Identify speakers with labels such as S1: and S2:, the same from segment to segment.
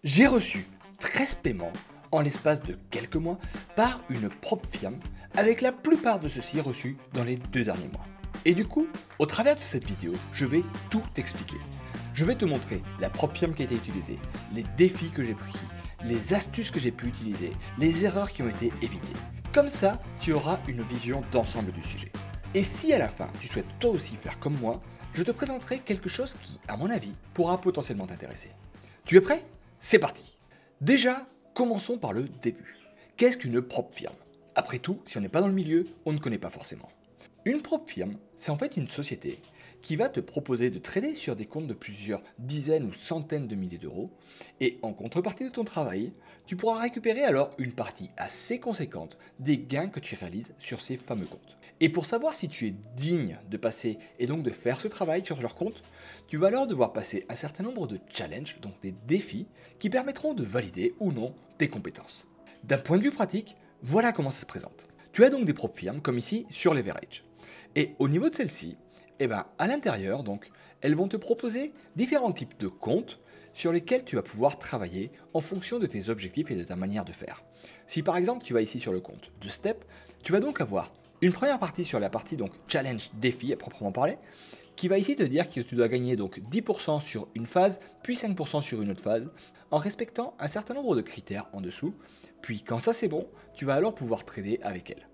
S1: J'ai reçu 13 paiements en l'espace de quelques mois par une propre firme, avec la plupart de ceux-ci reçus dans les 2 derniers mois. Et du coup, au travers de cette vidéo, je vais tout expliquer. Je vais te montrer la propre firme qui a été utilisée, les défis que j'ai pris, les astuces que j'ai pu utiliser, les erreurs qui ont été évitées. Comme ça, tu auras une vision d'ensemble du sujet. Et si à la fin, tu souhaites toi aussi faire comme moi, je te présenterai quelque chose qui, à mon avis, pourra potentiellement t'intéresser. Tu es prêt ? C'est parti. Déjà, commençons par le début. Qu'est-ce qu'une propre firme ? Après tout, si on n'est pas dans le milieu, on ne connaît pas forcément. Une propre firme, c'est en fait une société qui va te proposer de trader sur des comptes de plusieurs dizaines ou centaines de milliers d'euros, et en contrepartie de ton travail, tu pourras récupérer alors une partie assez conséquente des gains que tu réalises sur ces fameux comptes. Et pour savoir si tu es digne de passer et donc de faire ce travail sur leur compte, tu vas alors devoir passer un certain nombre de challenges, donc des défis, qui permettront de valider ou non tes compétences. D'un point de vue pratique, voilà comment ça se présente. Tu as donc des propres firmes, comme ici sur Leverage. Et au niveau de celle-ci, à l'intérieur, donc, elles vont te proposer différents types de comptes sur lesquels tu vas pouvoir travailler en fonction de tes objectifs et de ta manière de faire. Si par exemple tu vas ici sur le compte de Step, tu vas donc avoir une première partie sur la partie donc challenge défi à proprement parler, qui va ici te dire que tu dois gagner donc 10% sur une phase, puis 5% sur une autre phase, en respectant un certain nombre de critères en dessous, puis quand ça c'est bon, tu vas alors pouvoir trader avec elle.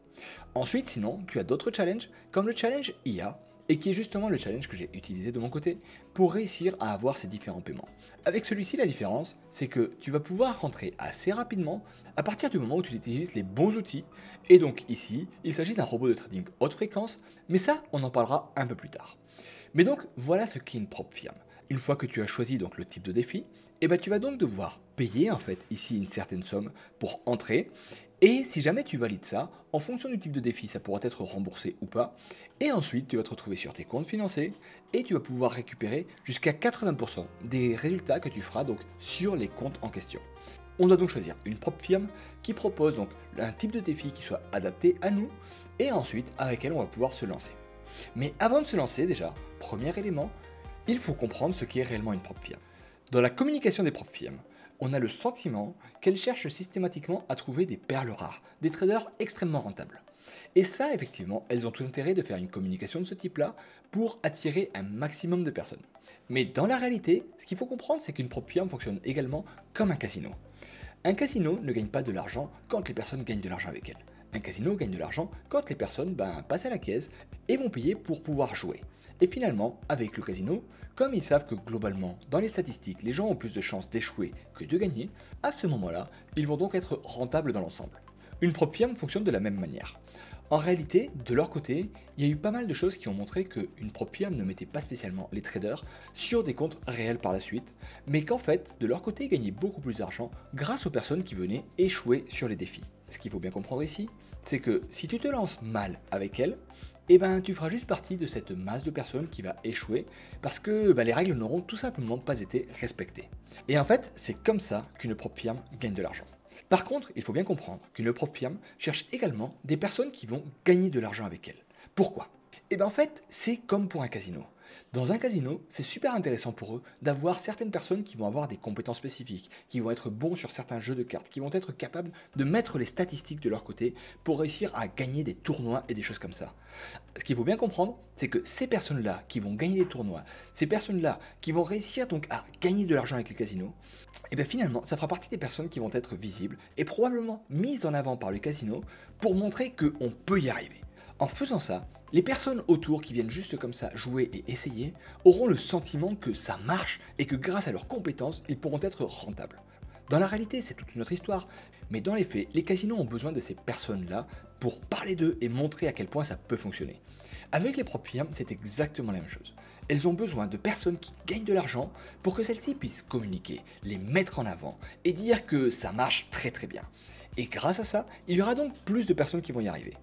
S1: Ensuite, sinon, tu as d'autres challenges, comme le challenge IA, et qui est justement le challenge que j'ai utilisé de mon côté pour réussir à avoir ces différents paiements. Avec celui-ci, la différence, c'est que tu vas pouvoir rentrer assez rapidement à partir du moment où tu utilises les bons outils, et donc ici, il s'agit d'un robot de trading haute fréquence, mais ça, on en parlera un peu plus tard. Mais donc, voilà ce qu'est une propre firme. Une fois que tu as choisi donc le type de défi, tu vas donc devoir payer en fait ici une certaine somme pour entrer. Et si jamais tu valides ça, en fonction du type de défi, ça pourra être remboursé ou pas. Et ensuite, tu vas te retrouver sur tes comptes financés et tu vas pouvoir récupérer jusqu'à 80% des résultats que tu feras donc sur les comptes en question. On doit donc choisir une propre firme qui propose donc un type de défi qui soit adapté à nous et ensuite avec elle on va pouvoir se lancer. Mais avant de se lancer déjà, premier élément, il faut comprendre ce qu'est réellement une propre firme. Dans la communication des propres firmes, on a le sentiment qu'elles cherchent systématiquement à trouver des perles rares, des traders extrêmement rentables. Et ça, effectivement, elles ont tout intérêt de faire une communication de ce type-là pour attirer un maximum de personnes. Mais dans la réalité, ce qu'il faut comprendre, c'est qu'une propre firme fonctionne également comme un casino. Un casino ne gagne pas de l'argent quand les personnes gagnent de l'argent avec elle. Un casino gagne de l'argent quand les personnes passent à la caisse et vont payer pour pouvoir jouer. Et finalement, avec le casino, comme ils savent que globalement, dans les statistiques, les gens ont plus de chances d'échouer que de gagner, à ce moment-là, ils vont donc être rentables dans l'ensemble. Une propre firme fonctionne de la même manière. En réalité, de leur côté, il y a eu pas mal de choses qui ont montré qu'une propre firme ne mettait pas spécialement les traders sur des comptes réels par la suite, mais qu'en fait, de leur côté, ils gagnaient beaucoup plus d'argent grâce aux personnes qui venaient échouer sur les défis. Ce qu'il faut bien comprendre ici, c'est que si tu te lances mal avec elles, tu feras juste partie de cette masse de personnes qui va échouer parce que les règles n'auront tout simplement pas été respectées. Et en fait, c'est comme ça qu'une propre firme gagne de l'argent. Par contre, il faut bien comprendre qu'une propre firme cherche également des personnes qui vont gagner de l'argent avec elle. Pourquoi ? En fait, c'est comme pour un casino. Dans un casino, c'est super intéressant pour eux d'avoir certaines personnes qui vont avoir des compétences spécifiques, qui vont être bons sur certains jeux de cartes, qui vont être capables de mettre les statistiques de leur côté pour réussir à gagner des tournois et des choses comme ça. Ce qu'il faut bien comprendre, c'est que ces personnes-là qui vont gagner des tournois, ces personnes-là qui vont réussir donc à gagner de l'argent avec le casino, finalement, ça fera partie des personnes qui vont être visibles et probablement mises en avant par le casino pour montrer qu'on peut y arriver. En faisant ça, les personnes autour qui viennent juste comme ça jouer et essayer auront le sentiment que ça marche et que grâce à leurs compétences, ils pourront être rentables. Dans la réalité, c'est toute une autre histoire, mais dans les faits, les casinos ont besoin de ces personnes-là pour parler d'eux et montrer à quel point ça peut fonctionner. Avec les propres firmes, c'est exactement la même chose. Elles ont besoin de personnes qui gagnent de l'argent pour que celles-ci puissent communiquer, les mettre en avant et dire que ça marche très très bien. Et grâce à ça, il y aura donc plus de personnes qui vont y arriver.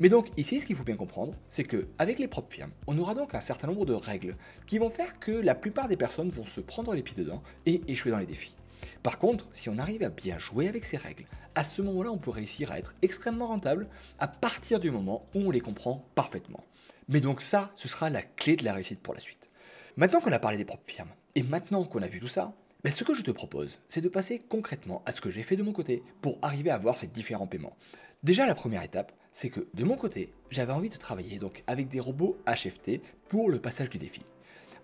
S1: Mais donc ici, ce qu'il faut bien comprendre, c'est qu'avec les propres firmes, on aura donc un certain nombre de règles qui vont faire que la plupart des personnes vont se prendre les pieds dedans et échouer dans les défis. Par contre, si on arrive à bien jouer avec ces règles, à ce moment-là, on peut réussir à être extrêmement rentable à partir du moment où on les comprend parfaitement. Mais donc ça, ce sera la clé de la réussite pour la suite. Maintenant qu'on a parlé des propres firmes, et maintenant qu'on a vu tout ça, Mais ce que je te propose, c'est de passer concrètement à ce que j'ai fait de mon côté pour arriver à avoir ces différents paiements. Déjà, la première étape, c'est que de mon côté, j'avais envie de travailler donc avec des robots HFT pour le passage du défi.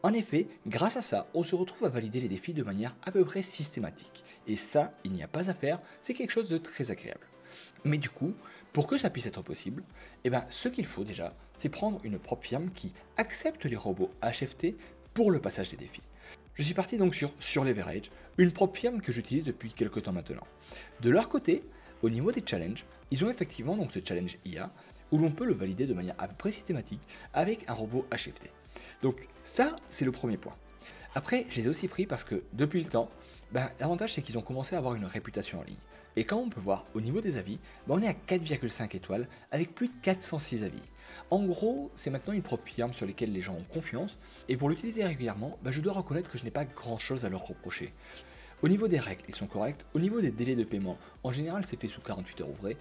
S1: En effet, grâce à ça, on se retrouve à valider les défis de manière à peu près systématique. Et ça, il n'y a pas à faire, c'est quelque chose de très agréable. Mais du coup, pour que ça puisse être possible, ce qu'il faut déjà, c'est prendre une propre firme qui accepte les robots HFT pour le passage des défis. Je suis parti donc sur Leverage, une propre firme que j'utilise depuis quelques temps maintenant. De leur côté, au niveau des challenges, ils ont effectivement donc ce challenge IA où l'on peut le valider de manière à peu près systématique avec un robot HFT. Donc ça, c'est le premier point. Après, je les ai aussi pris parce que depuis le temps, l'avantage c'est qu'ils ont commencé à avoir une réputation en ligne. Et quand on peut voir au niveau des avis, on est à 4,5 étoiles avec plus de 406 avis. En gros, c'est maintenant une propre firme sur laquelle les gens ont confiance, et pour l'utiliser régulièrement, je dois reconnaître que je n'ai pas grand chose à leur reprocher. Au niveau des règles, ils sont corrects. Au niveau des délais de paiement, en général, c'est fait sous 48 heures ouvrées.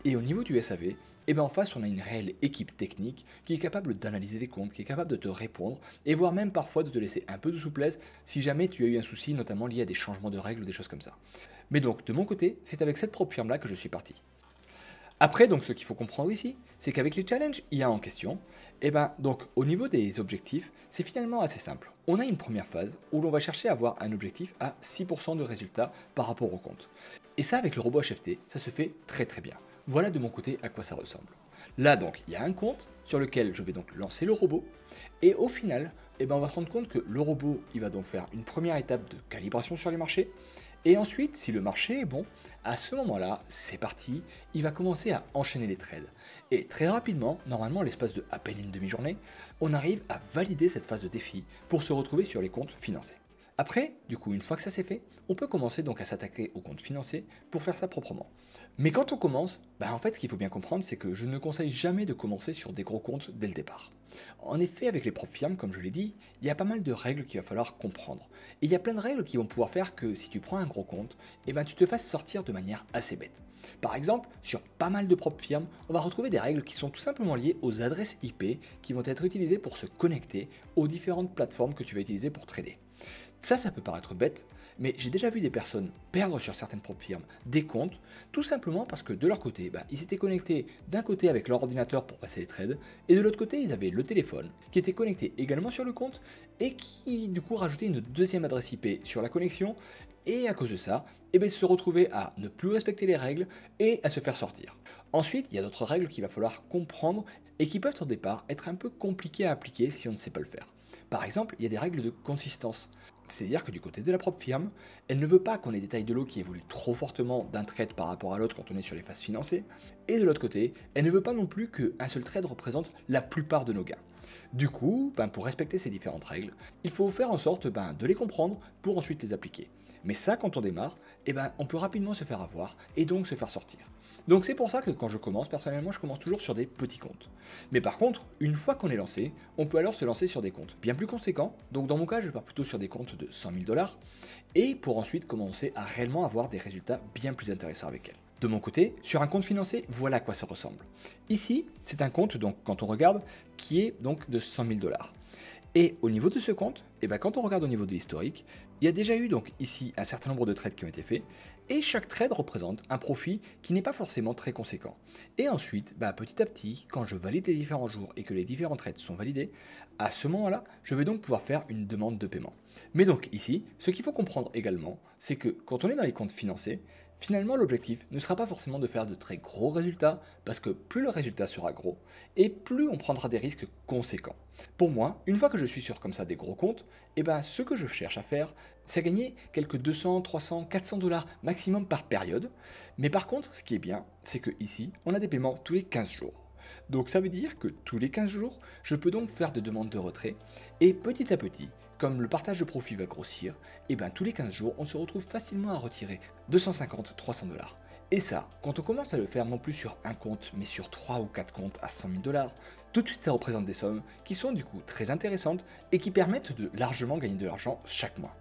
S1: Et au niveau du SAV, en face, on a une réelle équipe technique qui est capable d'analyser tes comptes, qui est capable de te répondre, et voire même parfois de te laisser un peu de souplesse si jamais tu as eu un souci, notamment lié à des changements de règles ou des choses comme ça. Mais donc, de mon côté, c'est avec cette propre firme-là que je suis parti. Après, donc, ce qu'il faut comprendre ici, c'est qu'avec les challenges IA en question, donc, au niveau des objectifs, c'est finalement assez simple. On a une première phase où l'on va chercher à avoir un objectif à 6% de résultats par rapport au compte. Et ça, avec le robot HFT, ça se fait très très bien. Voilà de mon côté à quoi ça ressemble. Là, donc, il y a un compte sur lequel je vais donc lancer le robot. Et au final, on va se rendre compte que le robot, il va donc faire une première étape de calibration sur les marchés. Et ensuite, si le marché est bon, à ce moment-là, c'est parti, il va commencer à enchaîner les trades. Et très rapidement, normalement à l'espace de à peine une demi-journée, on arrive à valider cette phase de défi pour se retrouver sur les comptes financés. Après, du coup, une fois que ça c'est fait, on peut commencer donc à s'attaquer aux comptes financés pour faire ça proprement. Mais quand on commence, en fait, ce qu'il faut bien comprendre, c'est que je ne conseille jamais de commencer sur des gros comptes dès le départ. En effet, avec les propres firmes, comme je l'ai dit, il y a pas mal de règles qu'il va falloir comprendre. Et il y a plein de règles qui vont pouvoir faire que si tu prends un gros compte, tu te fasses sortir de manière assez bête. Par exemple, sur pas mal de propres firmes, on va retrouver des règles qui sont tout simplement liées aux adresses IP qui vont être utilisées pour se connecter aux différentes plateformes que tu vas utiliser pour trader. Ça peut paraître bête, mais j'ai déjà vu des personnes perdre sur certaines propres firmes des comptes, tout simplement parce que de leur côté, ils étaient connectés d'un côté avec leur ordinateur pour passer les trades, et de l'autre côté, ils avaient le téléphone qui était connecté également sur le compte, et qui du coup rajoutait une deuxième adresse IP sur la connexion, et à cause de ça, ils se retrouvaient à ne plus respecter les règles et à se faire sortir. Ensuite, il y a d'autres règles qu'il va falloir comprendre et qui peuvent au départ être un peu compliquées à appliquer si on ne sait pas le faire. Par exemple, il y a des règles de consistance. C'est-à-dire que du côté de la propre firme, elle ne veut pas qu'on ait des tailles de lot qui évoluent trop fortement d'un trade par rapport à l'autre quand on est sur les phases financées. Et de l'autre côté, elle ne veut pas non plus qu'un seul trade représente la plupart de nos gains. Du coup, pour respecter ces différentes règles, il faut faire en sorte de les comprendre pour ensuite les appliquer. Mais ça, quand on démarre, on peut rapidement se faire avoir et donc se faire sortir. Donc c'est pour ça que quand je commence, personnellement, je commence toujours sur des petits comptes. Mais par contre, une fois qu'on est lancé, on peut alors se lancer sur des comptes bien plus conséquents. Donc dans mon cas, je pars plutôt sur des comptes de 100 000 $, et pour ensuite commencer à réellement avoir des résultats bien plus intéressants avec elles. De mon côté, sur un compte financé, voilà à quoi ça ressemble. Ici, c'est un compte, donc quand on regarde, qui est donc de 100 000 $. Et au niveau de ce compte, quand on regarde au niveau de l'historique, il y a déjà eu donc ici un certain nombre de trades qui ont été faits, et chaque trade représente un profit qui n'est pas forcément très conséquent. Et ensuite, petit à petit, quand je valide les différents jours et que les différents trades sont validés, à ce moment-là, je vais donc pouvoir faire une demande de paiement. Mais donc ici, ce qu'il faut comprendre également, c'est que quand on est dans les comptes financés, finalement l'objectif ne sera pas forcément de faire de très gros résultats, parce que plus le résultat sera gros, et plus on prendra des risques conséquents. Pour moi, une fois que je suis sur comme ça des gros comptes, ce que je cherche à faire, c'est gagner quelques 200, 300, 400 $ maximum par période. Mais par contre, ce qui est bien, c'est que ici, on a des paiements tous les 15 jours. Donc ça veut dire que tous les 15 jours, je peux donc faire des demandes de retrait, et petit à petit, comme le partage de profit va grossir, tous les 15 jours, on se retrouve facilement à retirer 250, 300 $. Et ça, quand on commence à le faire non plus sur un compte, mais sur 3 ou 4 comptes à 100 000 $, tout de suite ça représente des sommes qui sont du coup très intéressantes et qui permettent de largement gagner de l'argent chaque mois.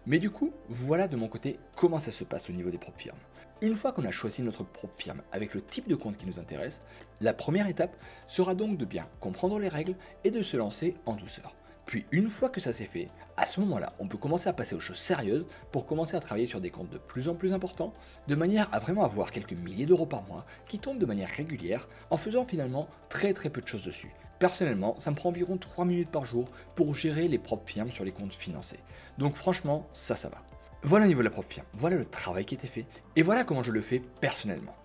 S1: Mais du coup, voilà de mon côté comment ça se passe au niveau des propres firmes. Une fois qu'on a choisi notre propre firme avec le type de compte qui nous intéresse, la première étape sera donc de bien comprendre les règles et de se lancer en douceur. Puis une fois que ça c'est fait, à ce moment-là, on peut commencer à passer aux choses sérieuses pour commencer à travailler sur des comptes de plus en plus importants, de manière à vraiment avoir quelques milliers d'euros par mois qui tombent de manière régulière en faisant finalement très peu de choses dessus. Personnellement, ça me prend environ 3 minutes par jour pour gérer les propres firmes sur les comptes financés. Donc franchement, ça va. Voilà au niveau de la propre firme, voilà le travail qui était fait, et voilà comment je le fais personnellement.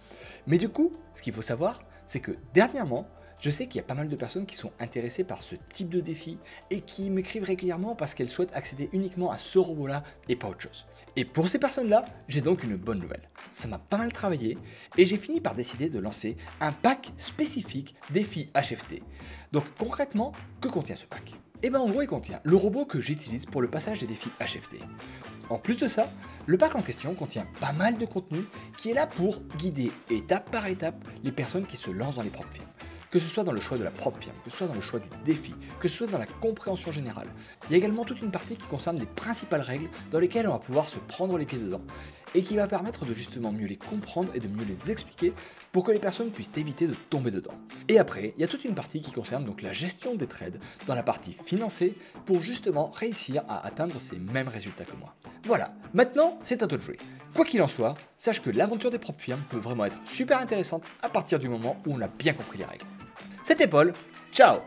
S1: Mais du coup, ce qu'il faut savoir, c'est que dernièrement, je sais qu'il y a pas mal de personnes qui sont intéressées par ce type de défi et qui m'écrivent régulièrement parce qu'elles souhaitent accéder uniquement à ce robot-là et pas autre chose. Et pour ces personnes-là, j'ai donc une bonne nouvelle. Ça m'a pas mal travaillé et j'ai fini par décider de lancer un pack spécifique défi HFT. Donc concrètement, que contient ce pack ? Et bien en gros, il contient le robot que j'utilise pour le passage des défis HFT. En plus de ça, le pack en question contient pas mal de contenu qui est là pour guider étape par étape les personnes qui se lancent dans les propres firmes. Que ce soit dans le choix de la propre firme, que ce soit dans le choix du défi, que ce soit dans la compréhension générale. Il y a également toute une partie qui concerne les principales règles dans lesquelles on va pouvoir se prendre les pieds dedans et qui va permettre de justement mieux les comprendre et de mieux les expliquer pour que les personnes puissent éviter de tomber dedans. Et après, il y a toute une partie qui concerne donc la gestion des trades dans la partie financée pour justement réussir à atteindre ces mêmes résultats que moi. Voilà, maintenant c'est à toi de jouer. Quoi qu'il en soit, sache que l'aventure des propres firmes peut vraiment être super intéressante à partir du moment où on a bien compris les règles. C'était Paul, ciao!